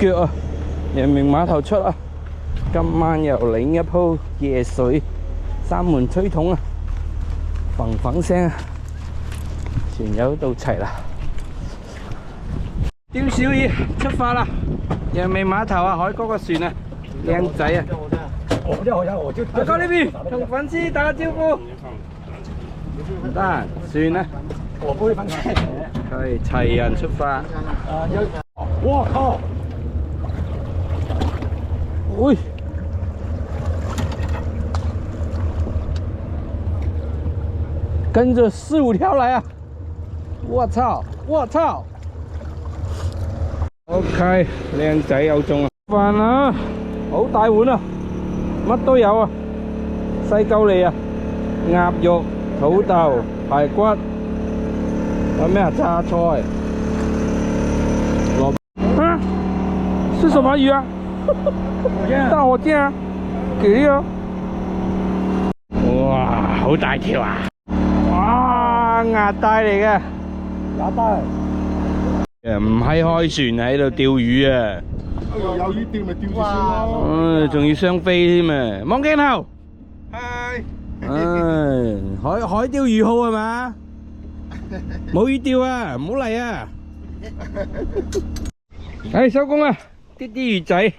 腳啊！陽明碼頭出啊！今晚又另一鋪夜水，三門吹筒啊，砰砰聲啊！船友到齊啦，釣小魚出發啦！陽明碼頭啊，海哥個船啊，靚仔啊！海哥呢邊同粉絲打個招呼。唔得，算啦。係齊人出發。哇靠！喂！跟着4、5條來啊！我操！我操 ！OK， 靚仔有中啊！飯啊，好大碗啊，乜都有啊，西鳩脷啊，鴨肉、土豆、排骨，有咩啊？榨菜。啊？是什麼魚啊？大火箭啊！幾啊？哇，好大條啊！哇，鴨帶嚟嘅。鴨帶。唔係開船喺度釣魚啊！有魚釣咪釣住先咯。仲要雙飛添啊！望鏡頭。係。海釣魚號係嘛？冇魚釣啊！唔好嚟啊！收工啦！啲魚仔。